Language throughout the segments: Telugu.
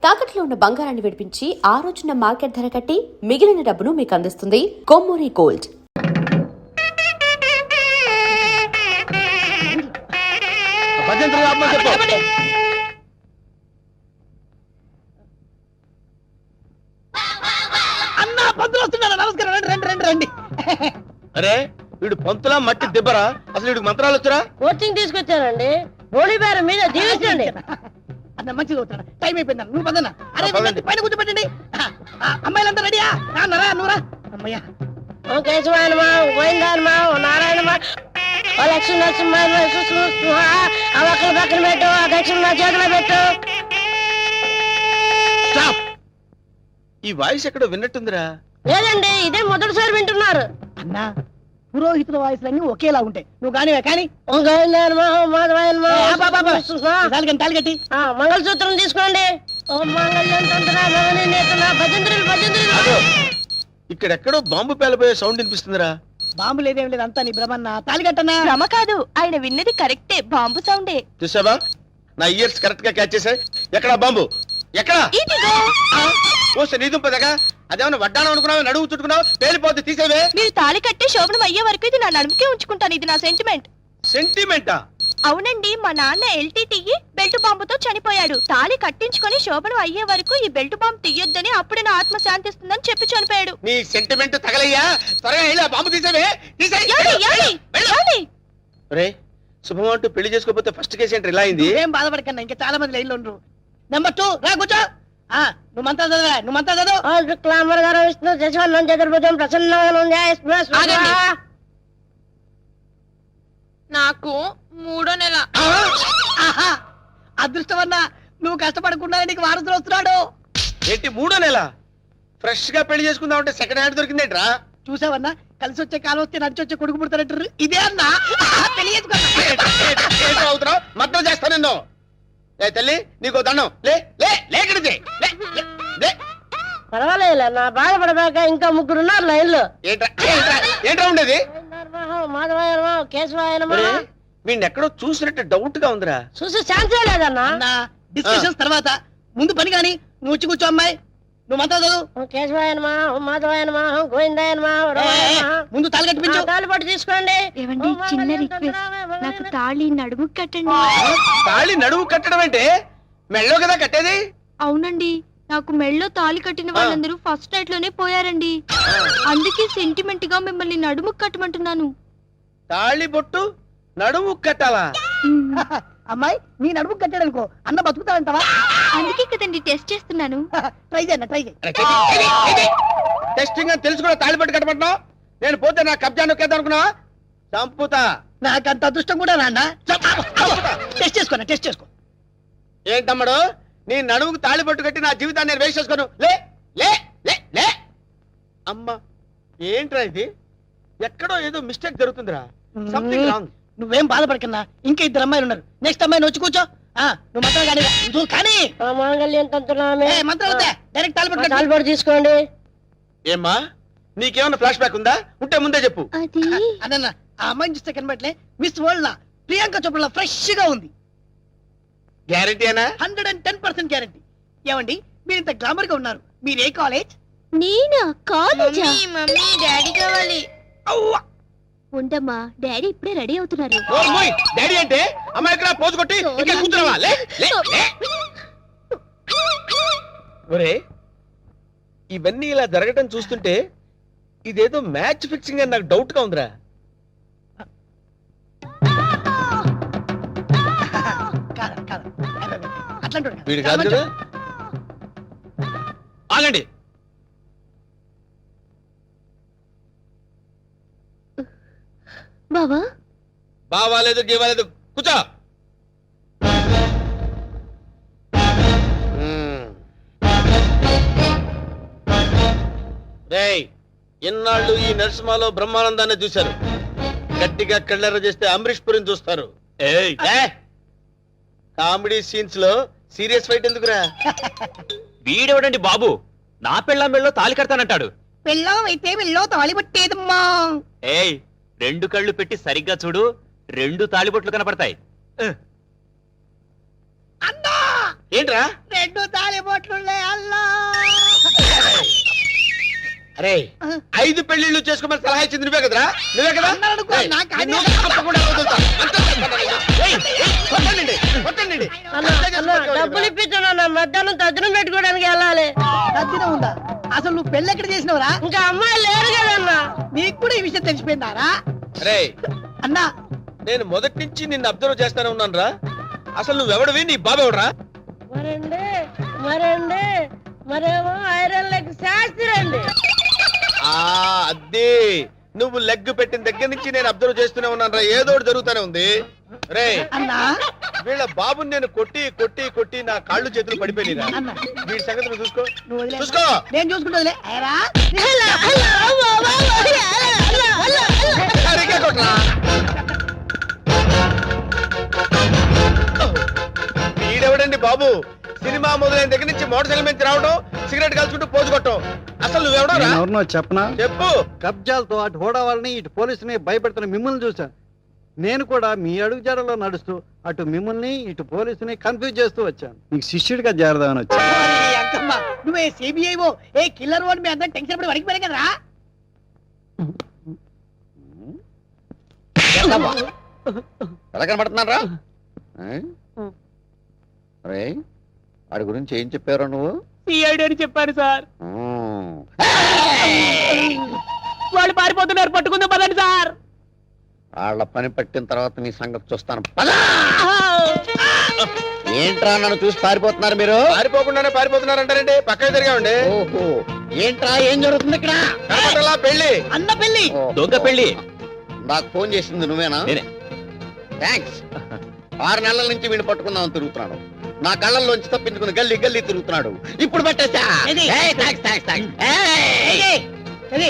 తాకట్లో ఉన్న బంగారాన్ని విడిపించి ఆ రోజున మార్కెట్ ధర కట్టి మిగిలిన డబ్బును మీకు అందిస్తుంది కొమ్మూరి గోల్డ్. అరే వీడు పంతులా మట్టి దిబ్బరా? అసలు వీడికి మంత్రాలు వచ్చారా? కోచింగ్ తీసుకొచ్చానండి. గోళీ బేరం మీద జీవించండి. అన్న మంచిగా అవుతాడు. టైం అయిపోయింది. నువ్వు పదన్నా. అరే పైన కూర్చోబెట్టండి. అమ్మాయిలంతా రెడీయా? రాన్నరా నువ్వురా. అమ్మయ్యా. ఓ కేశవాయనమా, గోవిందాయనమా, ఓ నారాయణమా, ఓ లక్ష్మీ నరసింహ, ఆ ఒక్కల పక్కన పెట్టు, ఆ దక్షిణ నా చేతిలో పెట్టు. స్టాప్. ఈ వాయిస్ ఎక్కడో విన్నట్టుందిరా. లేదండి, ఇదే మొదటిసారి వింటున్నారు. అన్నా పురోహితుల వాయిస్లన్నీ ఒకేలా ఉంటాయి. నువ్వు కానివే కానీ ఓ గోవిందాయనమా, ఓ మాధవాయనమా, తాలిగట్టి మంగళసూత్రం తీసుకోండి. ఓ మంగళ్యం తంత్ర భవని నేతన భజంత్రులు భజంత్రులు. ఇక్కడెక్కడో బాంబు పేలబోయే సౌండ్ వినిపిస్తుందిరా. బాంబు లేదేం లేదు, అంతా నీ భ్రమన్నా. తాలిగట్టన్నా. భ్రమ కాదు, ఆయన విన్నది కరెక్టే, బాంబు సౌండే. చూసావా, నా ఇయర్స్ కరెక్ట్ గా క్యాచ్ చేశాయి. ఎక్కడా బాంబు? ఎక్కడా? ఓసే నీ దుంపదగా. అదేమన్నా వడ్డానం అనుకున్నావు, నడువు చుట్టుకున్నావు, పేలిపోద్ది, తీసేవే. మీరు తాళి కట్టి శోభనం అయ్యే వరకు ఇది నా నడుముకే ఉంచుకుంటాను. ఇది నా సెంటిమెంట్. సెంటిమెంటా? అవునండి, మా నాన్న ఎల్టీటీఈ బెల్ట్ బాంబుతో చనిపోయాడు. తాళి కట్టించుకొని శోభనం అయ్యే వరకు ఈ బెల్ట్ బాంబు తీయొద్దని, అప్పుడే నా ఆత్మ శాంతిస్తుందని చెప్పి చనిపోయాడు. నీ సెంటిమెంట్ తగలయ్యా. త్వరగా వెళ్ళి బాంబు తీసేవే. రే శుభం అంటూ పెళ్లి చేసుకోకపోతే ఫస్ట్ కేసు ఏంటి ఇలా అయింది? ఏం బాధపడకన్నా, ఇంకా చాలా మంది లైన్లో ఉండరు. నెంబర్ 2 రా కూర్చో. నువ్వు మంత్రాలు చదవరా? నువ్వు మంత్రాలు చదువు. శుక్లాంబర గారు విష్ణు శశివర్ణం చతుర్భుజం ప్రసన్నం. నాకు 3వ నెల. అదృష్టమన్నా, నువ్వు కష్టపడకుండా నీకు వారసులు వస్తున్నాడు. ఏంటి 3వ నెల? ఫ్రెష్ గా పెళ్లి చేసుకుందాం అంటే సెకండ్ హ్యాండ్ దొరికిందేట్రా? చూసావన్నా, కలిసి వచ్చే కాలం వస్తే నడిచి వచ్చే కొడుకు పుడతారంటారు. ఇదే అన్నా పెళ్లి అవుతున్నావు, మద్దతు చేస్తా నిన్ను. ఏ తల్లి, నీకు దండం. లేకడిది. పర్వాలేదు, నా బాధపడబాక ఇంకా 3 ఉన్నారు లైన్లో. ఏంట్రా ఉండేది? మాధవాయనమా, కేశవాయనమా. వీడిని ఎక్కడో చూసినట్టు డౌట్ గా ఉందిరా. చూసి ఛాన్సే లేదన్నా. డిస్కషన్స్ తర్వాత ముందు పని కాని నువ్వు వచ్చి కూర్చో. అమ్మాయి నువ్వు మంత్రాలు చదువు. కేశవాయనమా, మాధవాయనమా, గోవిందాయనమా. ముందు తాళి కట్టించు. తాళి పట్టు తీసుకోండి. ఏవండి, చిన్న రిక్వెస్ట్, నాకు తాళి నడుము కట్టండి. తాళి నడుము కట్టడం అంటే మెళ్ళో కదా కట్టేది? అవునండి, నాకు మెళ్ళో తాళి కట్టిన వాళ్ళందరూ ఫస్ట్ నైట్ లోనే పోయారండి. అందుకే సెంటిమెంట్ గా మిమ్మల్ని నడుము కట్టమంటున్నాను. తాళి బొట్టు నడుము కట్టాలా? అమ్మాయి నీ నడుము కట్టాడనుకో, అన్న బతుకుతాడంటావా? అందుకే కదండి టెస్ట్ చేస్తున్నాను. ట్రై చేయన్న, ట్రై చేయి. టెస్టింగ్ అని తెలుసు కూడా తాళి బొట్టు కట్టమంటున్నావు? నేను పోతే నా కబ్జా నొక్కేద్దాం అనుకున్నావా? చంపుతా. నాకంత అదృష్టం కూడా నాన్న. టెస్ట్ చేసుకో, టెస్ట్ చేసుకో. ఏంటమ్మడు, నీ నడుముకు తాళి బొట్టు కట్టి నా జీవితాన్ని నేను వేస్ట్ చేసుకోను. లే లే లే లే. అమ్మా, ఏంట్రా ఇది? ఎక్కడో ఏదో మిస్టేక్ జరుగుతుందిరా. Something wrong. నువ్వేం బాధపడకన్నా, ఇంకా 2 అమ్మాయిలు ఉన్నారు. నెక్స్ట్ అమ్మాయిని వచ్చి కూర్చో. నువ్వు మంత్రాలు కానీ నువ్వు కానీ మాంగళ్యం తంతునామే. మంత్రాలు డైరెక్ట్ తాళి పట్టు తీసుకోండి. ఏమ్మా, నీకేమన్నా ఫ్లాష్ బ్యాక్ ఉందా? ఉంటే ముందే చెప్పు. అన్న ఆ అమ్మాయిని చూస్తే కనబట్లే మిస్ వరల్డ్ లా ప్రియాంక చోప్రా ఫ్రెష్ గా ఉంది. గ్యారెంటీ అయినా? 110% గ్యారెంటీ. ఏమండి, మీరు ఇంత గ్లామర్ గా ఉన్నారు, మీరు ఏ కాలేజ్? నేనా? కాలేజా? మమ్మీ, డాడీ కావాలి. ఉండమ్మా, డాడీ ఇప్పుడే రెడీ అవుతున్నారు. డాడీ అంటే అమ్మాయి ఇక్కడ పోజు కొట్టి ఇంకా కూర్చున్నావా? లే లే లే. ఒరే, ఇవన్నీ ఇలా జరగటం చూస్తుంటే ఇదేదో మ్యాచ్ ఫిక్సింగ్ అని నాకు డౌట్ గా ఉందిరా. వీడు కాదు కదా? ఆగండి. బావా, బావాలేదు గీవాలేదు, కూర్చో. రేయ్, ఇన్నాళ్ళు ఈ నరసింహలో బ్రహ్మానందాన్ని చూశారు. గట్టిగా కళ్ళెర్ర చేస్తే అమరీష్ పురిని చూస్తారు. కామెడీ సీన్స్ లో సీరియస్ ఫైట్ ఎందుకురా? వీడెవడండి బాబు, నా పెళ్ళాం మెళ్ళో తాళి కడతానంటాడు. పెళ్ళం అయితే మెళ్ళో తాళి పట్టేదమ్మా. ఏయ్, 2 కళ్ళు పెట్టి సరిగ్గా చూడు, 2 తాళిబొట్లు కనపడతాయి. అన్నా, ఏంట్రా? 2 తాళిబొట్లు రే 5 పెళ్లిళ్ళు చేసుకోమని సలహా ఇచ్చింది నువ్వే కదరా? నువ్వే కదా? అన్నారనుకో, రేయ్, నాకు అది- నిన్ను తప్పకుండా వదులుతా. అంతా రేయ్, కొట్టండి, కొట్టండి. డబ్బులు ఇప్పించాను మధ్యాహ్నం తద్దినం పెట్టుకోవడానికి వెళ్ళాలి. తద్దినం ఉందా? అసలు నువ్వు పెళ్ళి ఎక్కడ చేసినవరా? ఇంకా అమ్మాయి లేరు కదన్నా. నీకు కూడా ఈ విషయం తెలిసిపోయిందారా? రే అన్నా నేను మొదటి నుంచి నిన్ను అబ్జర్వ్ చేస్తానే ఉన్నాను రా. అసలు నువ్వెవడవి, నీ బాబెవడరా? మరేమో ఐరన్ లెగ్ శాస్త్రి అండి. అదే నువ్వు లెగ్ పెట్టిన దగ్గర నుంచి నేను అబ్జర్వ్ చేస్తూనే ఉన్నాను రా. ఏదో ఒకటి జరుగుతూనే ఉంది. రే అన్నా వీళ్ళ బాబుని నేను కొట్టి కొట్టి కొట్టి నా కాళ్ళు చేతులు పడిపోయినా. అన్న వీడి సంగతి నువ్వు చూసుకో. నువ్వు వదిలే. చూసుకో. నేను చూసుకుంటా. సరిగ్గా కొట్రా. వీడెవడండి బాబు? సినిమా మొదలైన దగ్గర నుంచి మోటార్ సైకిల్ మీద రావడం, సిగరెట్ కాల్చుకుంటూ పోజు కొట్టడం. అసలు నువ్వెవడరా? ఎవరినో చెప్పనా? చెప్పు. కబ్జాలతో అటు హోడా వాళ్ళని ఇటు పోలీసుని భయపెడుతున్న మిమ్మల్ని చూశాను. నేను కూడా మీ అడుగుజాడలో నడుస్తూ అటు మిమ్మల్ని ఇటు పోలీసుని కన్ఫ్యూజ్ చేస్తూ వచ్చాను. మీకు శిష్యుడిగా చేరదామని వచ్చాను. అంకమ్మ నువ్వే సిబిఐఓ ఏ కిల్లర్ అని మీ అందరం టెన్షన్ పడి వడికి పోయారు కదరా? ఎలా కనబడుతున్నారా? అరే వాడి గురించి ఏం చెప్పారు నువ్వు? సిఐడి అని చెప్పారు సార్. మ్మ్. వాళ్ళు పారిపోతున్నారు, పట్టుకుందాం పదండి సార్. వాళ్ళ పని పట్టిన తర్వాత నీ సంగతి చూస్తాను. పద! ఏంట్రా నన్ను చూసి పారిపోతున్నారు మీరు? పారిపోకుండానే పారిపోతున్నారంటారండి. పక్కన తిరిగామండి. ఓహో ఏంట్రా ఏం జరుగుతుంది ఇక్కడ? కనపడలా పెళ్లి. అన్న పెళ్లి. ఓ, దొంగ పెళ్లి. నాకు ఫోన్ చేసింది నువ్వేనా? నేనే. థ్యాంక్స్. 6 నెలల నుంచి వీడిని పట్టుకుందామని తిరుగుతున్నాడు. నా కళ్ళల్లోంచి తప్పించుకుని గల్లీ గల్లీ తిరుగుతున్నాడు. ఇప్పుడు పట్టేసా. ఏది? ఏయ్, థాంక్స్, థాంక్స్, థాంక్స్. ఏయ్! ఇది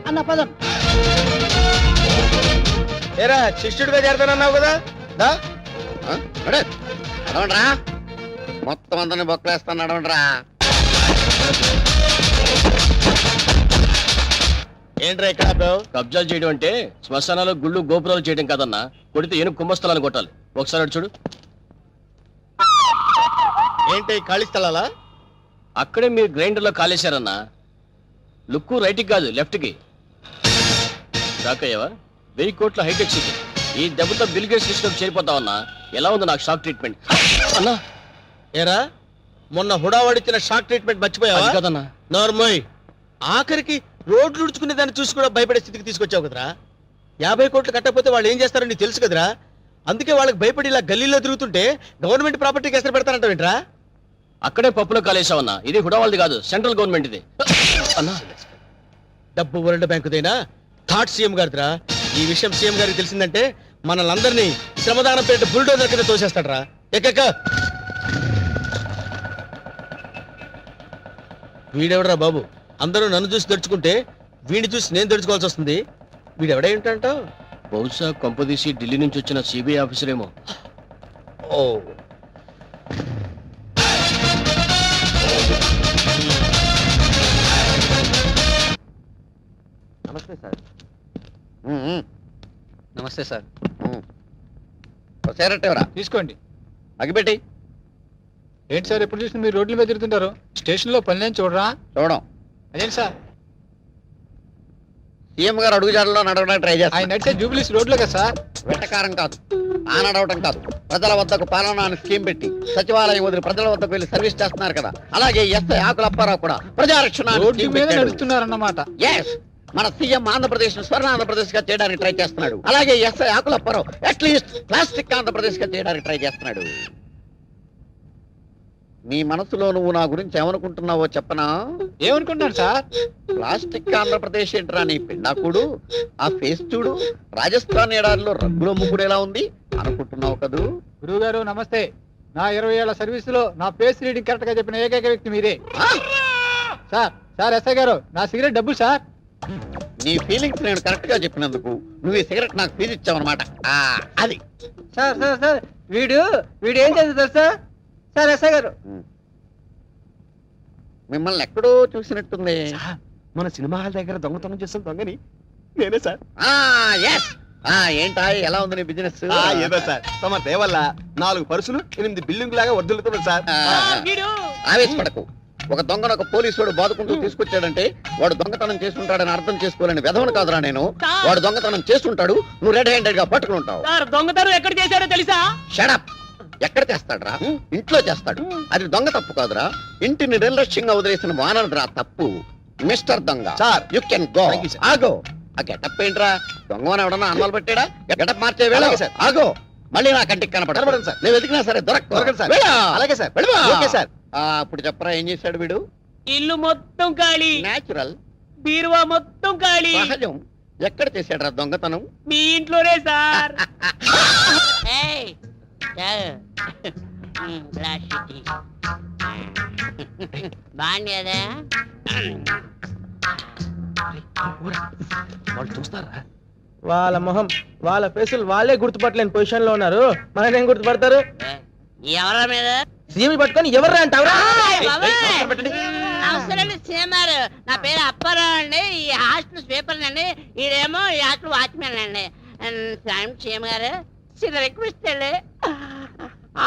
అన్న పదం. ఏరా శిష్యుడిగా చేరతానన్నావు కదా? దా. ఆ? నడు. నడవండ్రా. మొత్తం అందరిని బొక్కలేస్తాను, నడవండ్రా. ఏంట్రా ఇక్కడ ఆపావు? కబ్జాలు చేయడం అంటే శ్మశానాలు గుళ్ళు గోపురాలు చేయడం కాదన్నా. కొడితే ఏనుగు కుంభస్థలాన్ని కొట్టాలి. ఒకసారి అటు చూడు. ఏంటి ఖాళీ స్థలాలా? అక్కడే మీరు గ్రైండర్లో కాలేశారన్నా. లుక్కు రైట్కి కాదు లెఫ్ట్కి. షాక్ అయ్యావా? 1000 కోట్ల హైటెక్ సిటీ. ఈ దెబ్బతో బిల్ గేట్స్ లిస్టులోకి చేరిపోతావన్నా. ఎలా ఉంది నాకు షాక్ ట్రీట్మెంట్ అన్నా? ఏరా మొన్న హుడావాడిచ్చిన షాక్ ట్రీట్మెంట్ మర్చిపోయావా? అది కాదన్నా. నార్మల్. ఆఖరికి రోడ్లు ఉడుచుకునే దాన్ని చూసి కూడా భయపడే స్థితికి తీసుకొచ్చావు కదరా. 50 కోట్లు కట్టకపోతే వాళ్ళు ఏం చేస్తారో నీకు తెలుసు కదరా. అందుకే వాళ్ళకి భయపడి ఇలా గల్లీలో తిరుగుతుంటే గవర్నమెంట్ ప్రాపర్టీకి ఎసరు పెడతారంటావేంట్రా? అక్కడే పప్పులో కాలేసావన్నా. ఇది హుడావాల్ది కాదు, సెంట్రల్ గవర్నమెంట్ ఇది అన్నా. డబ్బు వరల్డ్ బ్యాంకుదైనా థాట్ సీఎం గారిదిరా. ఈ విషయం సీఎం గారికి తెలిసిందంటే మనల్ని శ్రమదానం పేట బుల్డోజర్ కింద తోసేస్తాడరా. ఎక్కక వీడెవడరా బాబు? అందరూ నన్ను చూసి తెరుచుకుంటే వీడిని చూసి నేను తెరుచుకోవాల్సి వస్తుంది. వీడెవడై ఉంటాంటావు? బహుశా కొంపదీసి ఢిల్లీ నుంచి వచ్చిన సిబిఐ ఆఫీసర్ ఏమో. ఓ నమస్తే సార్. మ్మ్. నమస్తే సార్. మ్మ్. ఓ సిగరెట్ ఎవరా? తీసుకోండి. అగిపెట్టి. ఏంటి సార్ ఎప్పుడు చూసిన మీరు రోడ్ల మీద తిరుగుతుంటారు? స్టేషన్ లో పనిలేని చూడరా? చూడం. అదేంటి సార్ సీఎం గారు అడుగుజాడలో నడవడానికి ట్రై ఆయన చేస్తారు. నడిచే జూబిలీస్ రోడ్లో కదా సార్? వెటకారం కాదు, ఆ నడవటం కాదు. ప్రజల వద్దకు పాలన అని స్కీమ్ పెట్టి సచివాలయం వదిలి ప్రజల వద్దకు వెళ్ళి సర్వీస్ చేస్తున్నారు కదా. అలాగే ఎస్ఐ ఆకుల అప్పారావు కూడా ప్రజారక్షణ అని రోడ్డు scheme మీద పెట్టాడు. నడుస్తున్నారన్నమాట. Yes, మన సీఎం ఆంధ్రప్రదేశ్ స్వర్ణ ఆంధ్రప్రదేశ్ గా చేయడానికి ట్రై చేస్తున్నాడు. అలాగే ఎస్ఐ ఆకుల అప్పారావు అట్లీస్ట్ ప్లాస్టిక్ ఆంధ్రప్రదేశ్ గా చేయడానికి ట్రై చేస్తున్నాడు. నీ మనసులో నువ్వు నా గురించి ఏమనుకుంటున్నావో చెప్పనా? ఏమనుకుంటున్నాను సార్? ప్లాస్టిక్ ఆంధ్రప్రదేశ్ ఏంట్రా నీ పిండాకుడు? ఆ ఫేస్ చూడు, రాజస్థాన్ ఎడారిలో రంగుల ముగ్గుడు ఎలా ఉంది అనుకుంటున్నావు కదూ? గురువు గారు నమస్తే. నా 20 ఏళ్ల సర్వీస్ లో నా ఫేస్ రీడింగ్ కరెక్ట్ గా చెప్పిన ఏకైక వ్యక్తి మీరే ఆ? సార్. ఎస్ఐ గారు నా సిగరెట్ డబ్బులు సార్. నీ ఫీలింగ్స్ నేను కరెక్ట్ గా చెప్పినందుకు నువ్వు ఈ సిగరెట్ నాకు ఫీజు ఇచ్చావన్నమాట. అది సార్ వీడు ఏం చేస్తారు సార్? సార్ ఎస్ఐ గారు మిమ్మల్ని ఎక్కడో చూసినట్టుంది. మన సినిమా హాల్ దగ్గర దొంగతనం చేసిన దొంగని నేనే సార్. ఎస్. ఏంటా ఎలా ఉంది నీ బిజినెస్? ఏదో సార్ తమ దేవల్ల 4 పర్సులు 8 బిల్డింగ్ లాగా వర్దులుతున్నాయి సార్. ఆవేశపడకు. ఒక దొంగను ఒక పోలీసు వాడు బాదుకుంటూ తీసుకొచ్చాడంటే వాడు దొంగతనం చేసుకుంటాడని అర్థం చేసుకోలేని వెధవను కాదురా నేను. వాడు దొంగతనం చేస్తుంటాడు, నువ్వు రెడ్ హ్యాండెడ్ గా పట్టుకుని ఉంటావు. దొంగతనం ఎక్కడ చేశాడో తెలుసా? షడప్. ఎక్కడ చేస్తాడురా? ఇంట్లో చేస్తాడు. అది దొంగ తప్పు కాదురా, ఇంటిని నిర్లక్ష్యంగా వదిలేసిన వానరురా తప్పు. మిస్టర్ దొంగ sir. You can go. Thank you, sir. ఆగో. ఆ గెటప్ ఏంట్రా? దొంగని ఎవడన్నా అన్నాలు పెట్టాడా? గెటప్ మార్చే వేళ. అలాగే, sir. ఆగో. మళ్ళీ నా కంటికి కనపడను, కనపడదు sir. నేను వెతికినా సరే దొరకదు, sir. దొరకదు. అలాగే, sir. Okay, sir. ఇప్పుడు చెప్పరా ఏం చేశాడు వీడు? ఇల్లు మొత్తం ఖాళీ, నేచురల్, బీరువా మొత్తం ఖాళీ. సహజం. ఎక్కడ చేశాడు దొంగతనం? మీ ఇంట్లోనే సార్. బాగుండేదా? వాళ్ళు చూస్తారా? వాళ్ళ మొహం వాళ్ళ ఫేసులు వాళ్ళే గుర్తుపట్టలేని పొజిషన్ లో ఉన్నారు. మనకేం గుర్తుపడతారు? ఎవరా మీద సీఎం పట్టుకొని ఎవరు అంటావురా? అవసరం సీఎంఆర్. నా పేరు అప్పారావు అండి. ఈ హాస్టల్ స్వీపర్ అండి. ఈడేమో ఈ హాస్టల్ వాచ్మెన్ అండి. సీఎం గారు చిన్న రిక్వెస్ట్ అండి,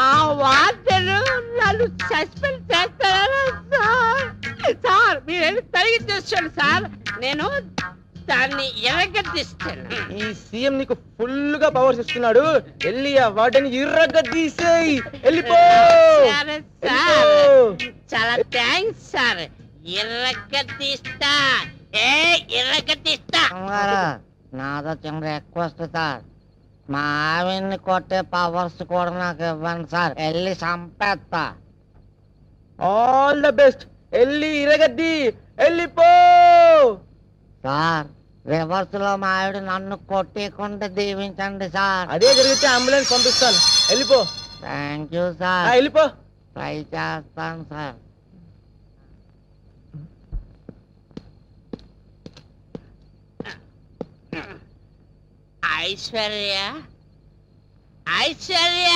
ఆ వార్డెన్ నన్ను సస్పెండ్ చేస్తారా సార్? సార్ మీరు తొలగించేస్తాను సార్, నేను దాన్ని ఎరగదీస్తాను. ఈ సీఎం నీకు ఫుల్ గా పవర్స్ ఇస్తున్నాడు. వెళ్ళి ఆ వాటిని ఇర్రగా తీసేయి. వెళ్ళిపో. సరే వెళ్ళిపో. సార్, చాలా థ్యాంక్స్ సార్. ఎర్రగదీస్తా, ఎర్రగదీస్తా. నాదో చిన్న రిక్వెస్ట్ సార్, మా ఆవిడ్ని కొట్టే పవర్స్ కూడా నాకు ఇవ్వండి సార్. వెళ్ళి చంపేస్తా. All the best. వెళ్ళి ఇరగద్ది. వెళ్ళిపో. సార్ రివర్స్ లో మా ఆవిడ నన్ను కొట్టేకుండా దీవించండి సార్. అదే జరిగితే అంబులెన్స్ పంపిస్తాను. వెళ్ళిపో. Thank you sir. వెళ్ళిపో. ట్రై చేస్తాను సార్. ఐశ్వర్య, ఐశ్వర్య,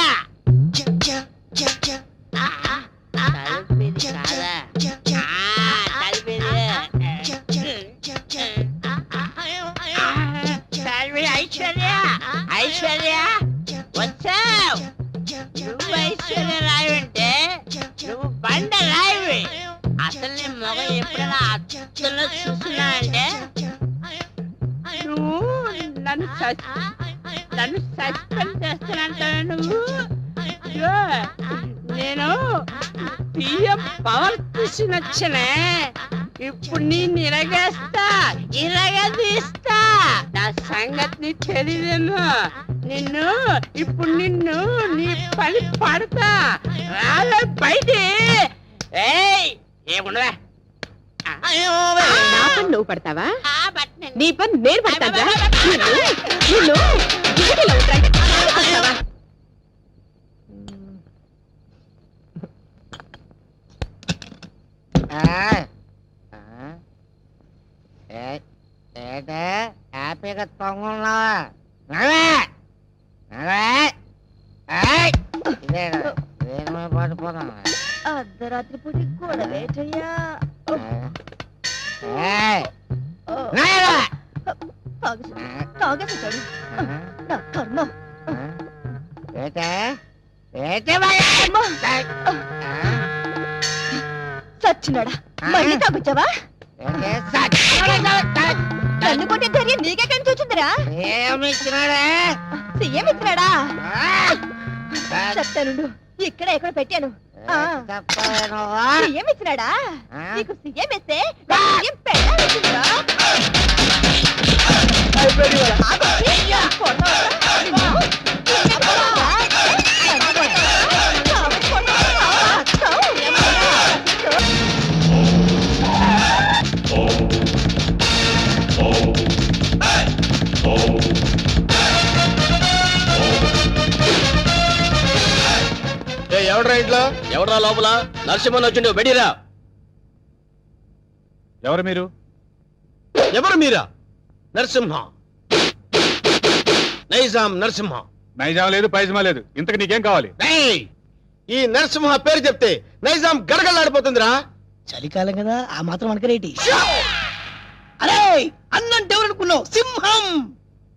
తలుపేది కాదా? ఐశ్వర్య, ఐశ్వర్య వచ్చావు. నువ్వు ఐశ్వర్య రాయి అంటే నువ్వు బండ రాయి. అసలు నీ మొగ ఎప్పుడైనా అచ్చలో చూస్తున్నా అంటే నువ్వు నన్ను సస్పెండ్ చేస్తానంటావు. నువ్వు నేను పిఎం పవర్ తీసుకొచ్చనే. ఇప్పుడు నేను ఇరగేస్తా, ఇరగదీస్తా. నా సంగతి తెలియదేమో. నిన్ను నీ పని పడతా. రాలే బయట. ఏముండవా? నా పని నువ్వు పడతావా? నీ పని నేను పడతాగా? నిన్ను డ్యూటీలో ఉంటావా? హ్యాపీగా తొంగున్నావా? పడిపోతున్నా. అర్ధరాత్రి పూట గొడవేటయ్యా. తాగేసాడు నా కర్మ. సచ్చినాడా, మళ్ళీ తాగొచ్చావా? నన్ను కొట్టే ధైర్యం నీకెక్కడి చూచిందిరా? సీఎం ఇచ్చినాడా? చెప్తాను, ఇక్కడ ఎక్కడ పెట్టాను. సీఎం ఇచ్చినాడా? నీకు సీఎం ఇస్తే సీఎం పెట్టాల్సిందిరా. ఎవడ్రా ఇంట్లో? ఎవరా లోపల? నరసింహన్ వచ్చిండు, బెడిరా. ఎవరు మీరు? ఎవరు మీరా? నరసింహ, నైజాం నరసింహ. నైజాం లేదు, పైజమా లేదు. ఇంతకు నీకేం కావాలి? ఈ నరసింహ పేరు చెప్తే నైజాం గడగడలాడిపోతుందిరా. చలికాలం కదా, ఆ మాత్రం మనకి రేటి. అరే అన్నంటే ఎవరు అనుకున్నావు? సింహం.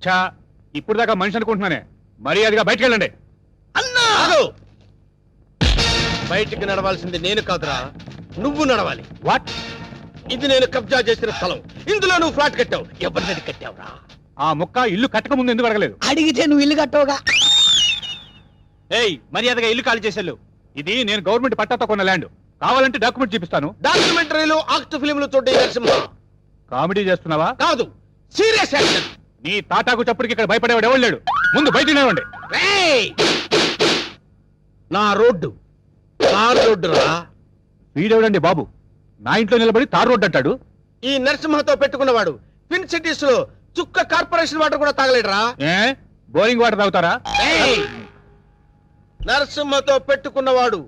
చా, ఇప్పుడు దాకా మనిషి అనుకుంటున్నానే. మర్యాదగా బయటకు వెళ్ళండి. అన్నా ఆగు. బయటికి నడవాల్సింది నేను కాదురా, నువ్వు నడవాలి. వాట్? ఇది నేను కబ్జా చేసిన స్థలం. ఇందులో నువ్వు ఫ్లాట్ కట్టావు. ఎవరినది కట్టావురా? ఆ ముక్క ఇల్లు కట్టక ముందు ఎందుకు అడగలేదు? అడిగితే నువ్వు ఇల్లు కట్టవుగా. ఏయ్, మర్యాదగా ఇల్లు ఖాళీ చేసేళ్ళు. ఇది నేను గవర్నమెంట్ పట్టాతో కొన్న ల్యాండ్. కావాలంటే డాక్యుమెంట్ చూపిస్తాను. డాక్యుమెంటరీలు, ఆక్ట్ ఫిలింలు చూడే నరసింహ. కామెడీ చేస్తున్నావా? కాదు, సీరియస్ యాక్షన్. నీ తాటాకు చప్పుడికి ఇక్కడ భయపడేవాడు ఎవరు లేడు. ముందు బయట నిలవండి. రేయ్! నా రోడ్డు తార్ రోడ్డు రా. వీడెవడండి బాబు నా ఇంట్లో నిలబడి తార్ రోడ్డు అంటాడు? ఈ నరసింహతో పెట్టుకున్నవాడు ట్విన్ సిటీస్ లో చుక్క కార్పొరేషన్ వాటర్ కూడా తాగలేడురా. ఏ బోరింగ్ వాటర్ తాగుతారా? రేయ్! నరసింహతో పెట్టుకున్నవాడు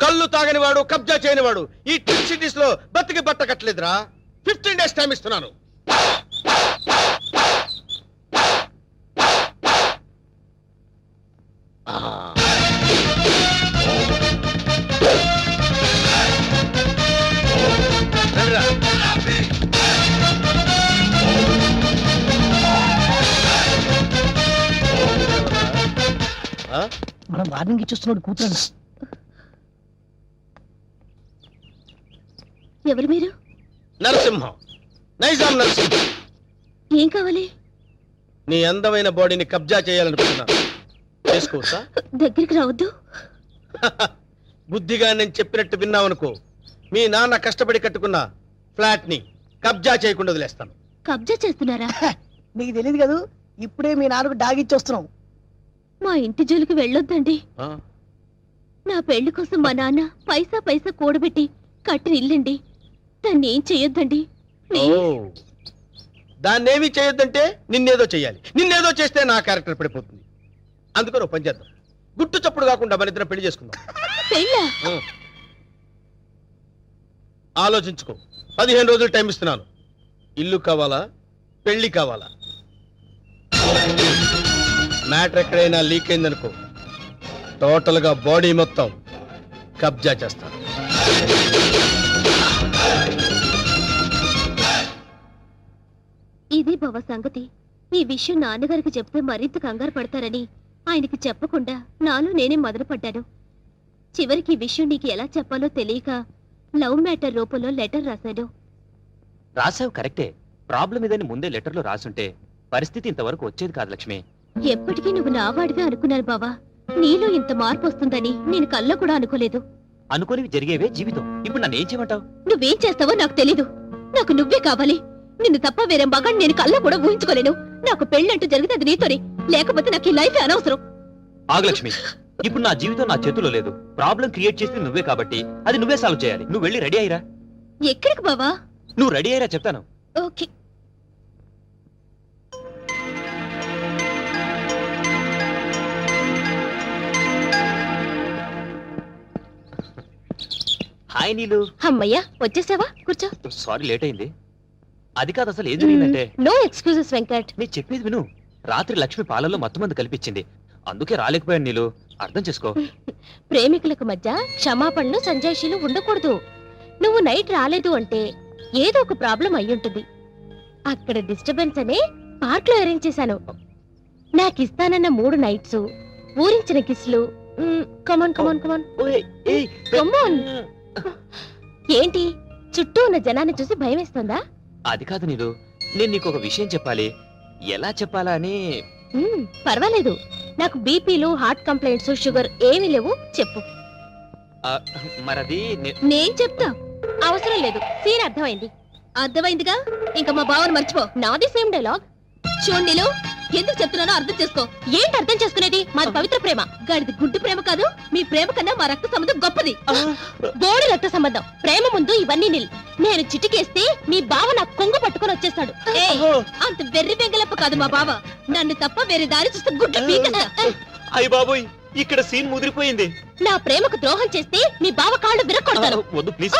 కళ్ళు తాగని వాడు, కబ్జా చేయని వాడు ఈ ట్విన్ సిటీస్ లో బతికి బట్ట కట్టలేదురా. 15 days టైం ఇస్తున్నాను. రండిరా. ఆ? మనం వార్నింగ్ ఇచ్చేస్తున్నాడు కూతురు. ఎవరు మీరు? నరసింహం, నైజాం నరసింహం. ఏం కావాలి? నీ అందమైన బాడీని కబ్జా చేయాలనుకుంటున్నాను. చేసుకోవచ్చా? దగ్గరికి రావద్దు. బుద్ధిగా నేను చెప్పినట్టు విన్నావనుకో, మీ నాన్న కష్టపడి కట్టుకున్న ఫ్లాట్ ని కబ్జా చేయకుండా వదిలేస్తాను. కబ్జా చేస్తున్నారా? నీకు తెలియదు కదా, ఇప్పుడే మీ నాన్నకు డాగిచ్చి వస్తున్నాం. మా ఇంటి జోలికి వెళ్ళొద్దండి. ఆ? నా పెళ్లి కోసం మా నాన్న పైసా పైసా కూడబెట్టి కట్టిన ఇల్లండి. దాన్ని ఏం చెయ్యొద్దండి. ఓ, దాన్నేమీ చేయొద్దంటే నిన్నేదో చెయ్యాలి. నిన్నేదో చేస్తే నా క్యారెక్టర్ పడిపోతుంది. అందుకని ఓ పని చేద్దాం, గుట్టు చప్పుడు కాకుండా మన ఇద్దరం పెళ్లి చేసుకుందాం. పెళ్ళా? ఆ. ఆలోచించుకో. 15 రోజులు టైం ఇస్తున్నాను. ఇల్లు కావాలా, పెళ్లి కావాలా? మ్యాటర్ ఎక్కడైనా లీక్ అయిందనుకో, టోటల్ గా బాడీ మొత్తం కబ్జా చేస్తాను. ఇది బావ సంగతి. ఈ విషయం నాన్నగారికి చెప్తే మరింత కంగారు పడతారని ఆయనకి చెప్పకుండా నాలో నేనే మొదలుపడ్డాను. చివరికి ఈ విషయం నీకు ఎలా చెప్పాలో తెలియక లవ్ మ్యాటర్ రూపంలో లెటర్ రాశాను. రాసావు కరెక్టే. ప్రాబ్లం ఇదని ముందే లెటర్లో రాసుంటే పరిస్థితి ఇంతవరకు వచ్చేది కాదు లక్ష్మి. ఎప్పటికీ నువ్వు నావాడిగా అనుకున్నాను బావా. నీలో ఇంత మార్పు వస్తుందని నేను కల్లో కూడా అనుకోలేదు. అనుకోనివి జరిగేవే జీవితం. ఇప్పుడు నన్ను ఏం చేయమంటావు? నువ్వేం చేస్తావో నాకు తెలీదు. నాకు నువ్వే కావాలి. నిన్ను తప్ప వేరే మగాన్ని నేను కల్లో కూడా ఊహించుకోలేను. నాకు పెళ్ళంటూ జరిగితే అది నీతోనే, లేకపోతే నాకు ఈ లైఫ్ అనవసరం. ఆగు లక్ష్మి, ఇప్పుడు నా జీవితం నా చేతిలో లేదు. ప్రాబ్లం క్రియేట్ చేసింది నువ్వే కాబట్టి అది నువ్వే సాల్వ్ చేయాలి. నువ్వు వెళ్ళి రెడీ అయ్యిరా. ఎక్కడికి బావా? నువ్వు రెడీ అయ్యిరా చెప్తాను. ఓకే. హాయ్ నీలు. అమ్మయ్యా, వచ్చేసావా? కూర్చో. సారీ లేట్ అయింది. అది కాదు, అసలు ఏం జరిగిందంటే. No excuses Venkat. నేను చెప్పేది విను. రాత్రి లక్ష్మి పాలల్లో మత్తుమంది కల్పించింది. అందుకే రాలేకపోయాను నీలు. అర్థం చేసుకో. ప్రేమికులకు మధ్య క్షమాపణలు సంజాయిషీలు ఉండకూడదు. నువ్వు నైట్ రాలేదు అంటే ఏదో ఒక ప్రాబ్లం అయ్యుంటుంది. అక్కడ డిస్టర్బెన్స్ అనే పార్క్ లో అరేంజ్ చేశాను. నాకు ఇస్తానన్న 3 నైట్స్, ఊరించిన కిస్లు. కమాన్ కమాన్ కమాన్ ఓయ్, ఏయ్, కమాన్. ఏంటి, చుట్టూ ఉన్న జనాన్ని చూసి భయం వేస్తుందా? అది కాదు నీలు, నేను నీకు ఒక విషయం చెప్పాలి. ఎలా చెప్పాలా అని. పర్వాలేదు. నాకు బీపీలు, హార్ట్ కంప్లైంట్స్, షుగర్ ఏమీ లేవు. చెప్పు. మరది నేను చెప్తా. అవసరం లేదు. సీన్ అర్థమైంది. అర్థమైందిగా, ఇంకా మా బావని మర్చిపో. నాది సేమ్ డైలాగ్. చూడండిలో ఎందుకు చెప్తున్నానో అర్థం చేసుకో. ఏంటి అర్థం చేసుకునేది? మాది పవిత్ర ప్రేమ. గాడిది గుడ్డు ప్రేమ కాదు. మీ ప్రేమ కన్నా మా రక్త సంబంధం గొప్పది. బోడి రక్త సంబంధం. ప్రేమ ముందు ఇవన్నీ నిల్. నేను చిటికేస్తే మీ బావ నాకు కొంగు పట్టుకొని వచ్చేస్తాడు. అంత వెర్రి బెంగలప్ప కాదు మా బావ. నన్ను తప్ప వేరే దారి చూస్తే గుడ్డు పీకేస్తా. అయ్య బాబోయ్, ఇక్కడ సీన్ ముదిరిపోయింది. నా ప్రేమకు ద్రోహం చేస్తే మీ బావ కాళ్ళు విరక్కొడతాను. వద్దు ప్లీజ్.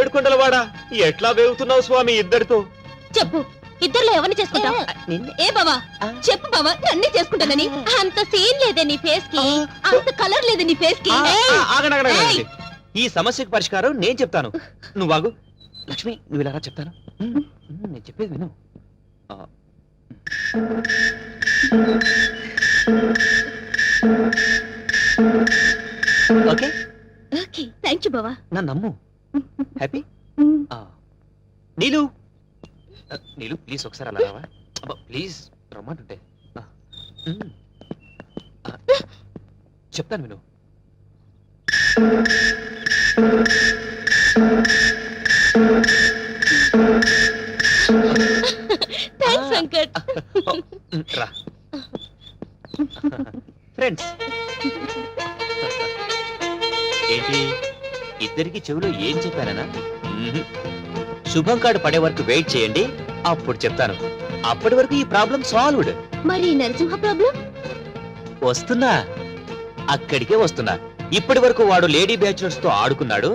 ఏడుకొండలవాడా, ఎట్లా వేగుతున్నావు స్వామి ఇద్దరితో? చెప్పు, ఇద్దరులో ఎవరిని చేసుకుంటావు? ఏ బావా, చెప్పు బావా, నన్నే చేసుకుంటానని. అంత సీన్ లేదే నీ ఫేస్ కి, అంత కలర్ లేదు నీ ఫేస్ కి. ఆగండి. ఈ సమస్యకు పరిష్కారం నేను చెప్తాను. నువ్వు ఆగు. లక్ష్మి, నువ్వు ఇలా రా, చెప్తాను. నేను చెప్పేది విను. ఓకే ఓకే, థాంక్యూ బావా. నా నమ్ము. హ్యాపీ నీలు నీలు ప్లీజ్ ఒకసారి అలా రావా అబ్బా ప్లీజ్ రమ్మంటుంటే చెప్తాను విను థ్యాంక్స్ వెంకట్. రా ఫ్రెండ్స్ ఏంటి ఇద్దరికి చెవిలో ఏం చెప్పానా శుభం కార్డు పడే వరకు వెయిట్ చేయండి అప్పుడు చెప్తాను అప్పటి వరకు ఈ ప్రాబ్లం సాల్వ్డ్ మరి నరసింహ ప్రాబ్లం? వస్తున్నా అక్కడికే వస్తున్నా ఇప్పటి వరకు వాడు లేడీ బ్యాచులర్స్ తో ఆడుకున్నాడు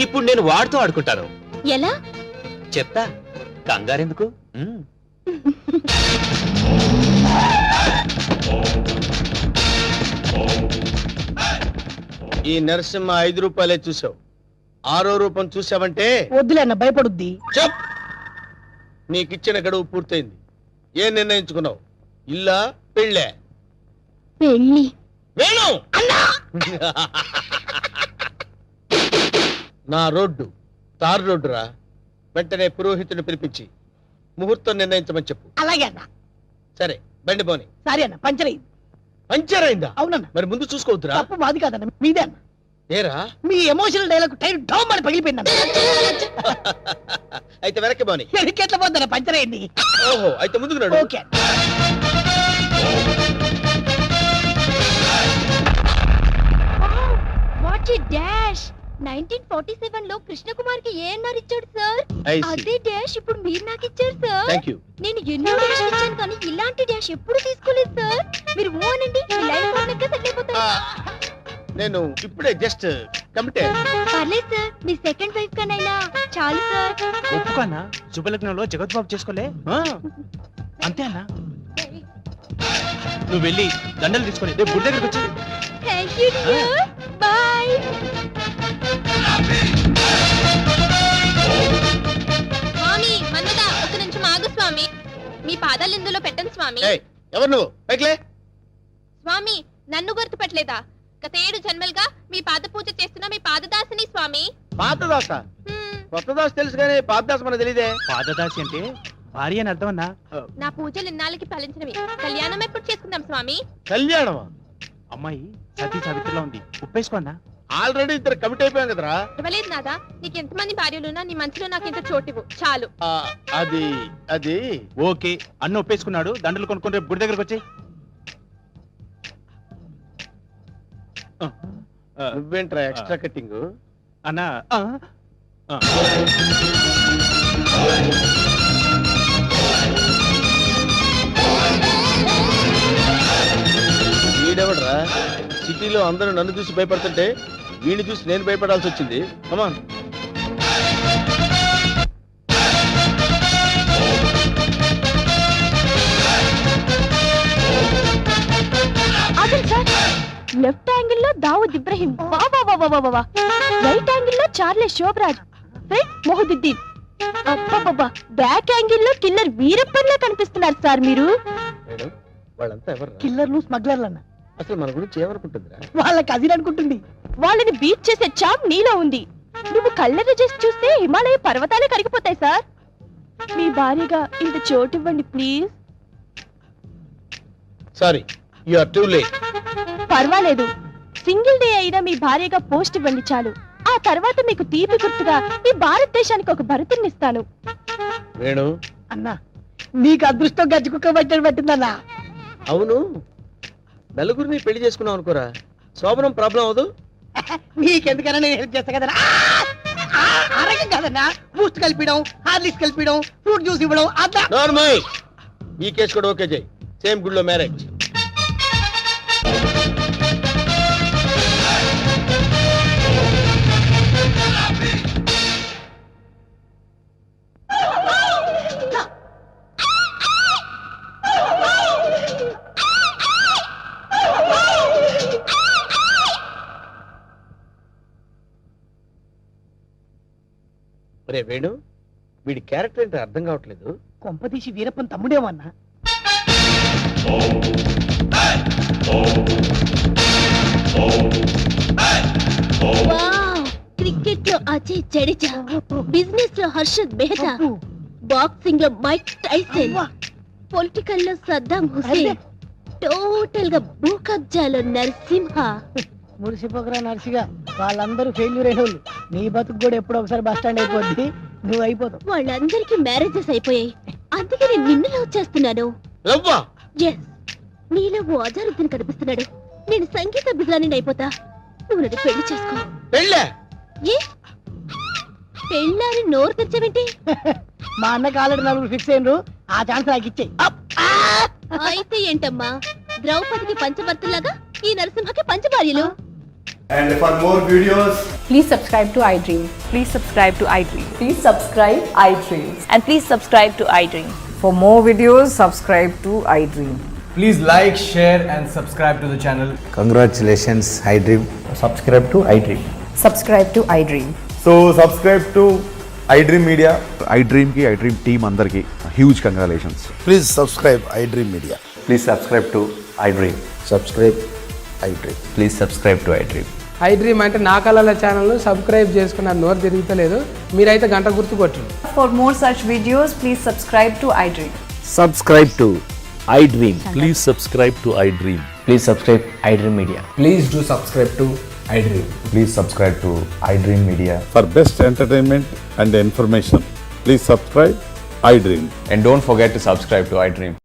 ఇప్పుడు నేను వాడితో ఆడుకుంటాను ఎలా? చెప్తా కంగారెందుకు ఈ నరసింహ 5 రూపాయలే చూసావు 6వ రూపం చూసావంటే వద్దులే అన్న భయపడుద్ది. చెప్ నీకిచ్చిన గడువు పూర్తయింది. ఏం నిర్ణయించుకున్నావు? ఇల్లా పెళ్ళే? పెళ్ళి. వేణు నా రోడ్డు తారు రోడ్డు రా. వెంటనే పురోహితుని పిలిపించి ముహూర్తం నిర్ణయించమని చెప్పు. అలాగే అన్న. సరే బండి పోని. సరే అన్న, పంచర్ అయింది. పంచర్ అయిందా? అవునన్న. మరి ముందు చూసుకోవద్దురా. తప్పు మాది కాదన్న, మీదే అన్న. ఏరా మీ ఎమోషనల్ డైలాగ్ టైర్ డౌన్ అని పగిలిపోయింది అన్న. అయితే వెనక్కి పోని. ఎట్లా పోద్దన్న, పంచర్ అయింది. ఓహో అయితే ముందుకు నడు. ఓకే. What a dash! 1947 లో కృష్ణ కుమార్ కి ఏఎన్ఆర్ ఇచ్చాడు సార్. I see. అదే డాష్ ఇప్పుడు మీరు నాకు ఇచ్చారు సార్. Thank you. నేను ఎన్నో డాష్ ఇచ్చాను కానీ ఇలాంటి డాష్ ఎప్పుడు తీసుకోలేదు సార్. మీరు ఓ అనండి, మీ లైఫ్ పార్ట్నర్ సెటిల్ అయిపోతారు. నేను ఇప్పుడే జస్ట్ కమిటెడ్. పర్లేదు సార్, మీ సెకండ్ వైఫ్ కనైనా చాలు సార్. ఒప్పుకోనా శుభలగ్నంలో జగద్బాబు చేసుకోలే అంతే అన్నా నువ్వు వెళ్ళి దండలు తీసుకొని రేపు గుడి దగ్గరికి వచ్చి థ్యాంక్ యూ డియర్, బై. స్వామి మన్మద ఒక నిమిషం ఆగు స్వామి. మీ పాదాలు ఇందులో పెట్టండి స్వామి. ఎవరు నువ్వు? పైకిలే. స్వామి నన్ను గుర్తుపట్టలేదా? గత 7 జన్మలుగా మీ పాద పూజ చేస్తున్న మీ పాదదాసిని స్వామి. పాతదాస? కొత్త దాస తెలుసు కానీ పాతదాస మనకు తెలియదే. పాదదాసి అంటే భార్య అని అర్థం అన్నా నా పూజలు ఇన్నాళ్ళకి ఫలించినవి. కళ్యాణం ఎప్పుడు చేసుకుందాం స్వామి? కళ్యాణమా? అమ్మాయి సతీ సావిత్రిలో ఉంది ఉప్పేసుకోన్నా ఆల్రెడీ ఇద్దరు కమిట్ అయిపోయాం కదరా. ఇవ్వలేదు నాదా, నీకు ఎంతమంది భార్యలున్నా నీ మనసులో నాకు ఇంత చోటివు చాలు. అది అది ఓకే అన్న ఒప్పేసుకున్నాడు దండలు కొనుక్కొని రేపు గుడి దగ్గరకు వచ్చి నువ్వేంట్రా ఎక్స్ట్రా కట్టింగ్? అన్నా వీడెవడరా? సిటీలో అందరూ నన్ను చూసి భయపడుతుంటే వీడిని చూసి నేను భయపడాల్సి వచ్చింది. కమాన్. లెఫ్ట్ యాంగిల్ లో దావుద్ ఇబ్రహీం, రైట్ యాంగిల్ లో Charles Sobhraj, front Mohiuddin, back angle లో కిల్లర్ వీరప్పన్లా కనిపిస్తున్నారు సార్ మీరు. మేడం వాళ్ళంతా ఎవరు? కిల్లర్లు స్మగ్లర్లు అన్న. అసలు మన గురించి ఏమనుకుంటుందిరా? వాళ్ళ కజిన్ అనుకుంటుంది. వాళ్ళని బీట్ చేసే చాప్ నీలో ఉంది. నువ్వు కళ్ళెర్ర చేసి చూస్తే హిమాలయ పర్వతాలే కరిగిపోతాయి సార్. మీ భార్యగా ఇంత చోటు ఇవ్వండి please. Sorry, you are too late. పర్వాలేదు, సింగిల్ డే అయినా మీ భార్యగా పోస్ట్ ఇవ్వండి చాలు. ఆ తర్వాత మీకు తీపి గుర్తుగా ఈ భారతదేశానికి ఒక భరతుని ఇస్తాను. వేణు అన్నా నీకు అదృష్టం గజ్జి కుక్క పట్టని పట్టిందన్నా. అవును, నలుగురిని పెళ్లి చేసుకున్నావు అనుకోరా, శోభనం ప్రాబ్లం అవదు. నీకెందుకన్నా నేను హెల్ప్ చేస్తా కదన్నా. ఆరోగ్యం కాదన్నా, బూస్ట్ కలిపిడం, హార్లిక్స్ కలిపిడం, ఫ్రూట్ జ్యూస్ ఇవ్వడం అట్లా. నార్మల్. ఈ కేసు కూడా ఓకే చేయి. సేమ్ గుడిలో మ్యారేజ్. రే వేణు, వీడి క్యారెక్టర్ ఏంటో అర్థం కావట్లేదు. కొంపదీసి వీరప్పన్ తమ్ముడేమన్నా. వావ్, క్రికెట్ లో అజయ్ జడేజా, బిజినెస్ లో హర్షద్ మెహతా, బాక్సింగ్ లో మైక్ టైసన్, పొలిటికల్ లో సద్దాం హుసేన్, టోటల్ గా భూ కబ్జాలో నరసింహ. మురిసిపోకరా నర్సిగా, వాళ్ళందరూ ఫెయిల్యూర్ అయిన వాళ్ళు. నీ బతుకు కూడా ఎప్పుడో ఒకసారి బస్ స్టాండ్ అయిపోద్ది, నువ్వు అయిపోతావు. వాళ్ళందరికీ మ్యారేజెస్ అయిపోయాయి, అందుకే నేను నిన్ను లవ్ చేస్తున్నాను. లవ్వా? ఎస్, నీలో ఓ అజారుద్దీన్ కనిపిస్తున్నాడు. నేను సంగీత బిజాని అయిపోతా, నువ్వు నన్ను పెళ్లి చేసుకో. పెళ్ళే? ఏ పెళ్ళారి నోరు తెచ్చావేంటి? మా అన్నకి ఆల్రెడీ నలుగురు ఫిక్స్ అయినరు, ఆ ఛాన్స్ నాకు ఇచ్చేయి. అయితే ఏంటమ్మా, ద్రౌపదికి పంచభర్తలాగా ఈ నరసింహకి పంచభార్యలు. And for more videos, Please subscribe to iDream. Please subscribe to iDream. Please subscribe iDream. And please subscribe to iDream. For more videos, subscribe to iDream. please like, share and subscribe to the channel. Congratulations iDream. Subscribe to iDream. Subscribe to iDream. So subscribe to iDream Media. iDream కి iDream టీమ్ అందరికి huge congratulations. Please subscribe iDream Media. Please subscribe to iDream. Subscribe iDream. Please subscribe to iDream. iDream అంటే నా కళల ఛానల్ సబ్స్క్రైబ్ చేసుకున్న నోరు తిరుగుతలేదు, మీరైతే గంట గుర్తు కొట్టండి. For more such videos, please subscribe to iDream. Subscribe to iDream. Please subscribe to iDream. Please subscribe iDream Media. Please do subscribe to iDream. Please subscribe to iDream media. For best entertainment and information, please subscribe iDream. And don't forget to subscribe to iDream.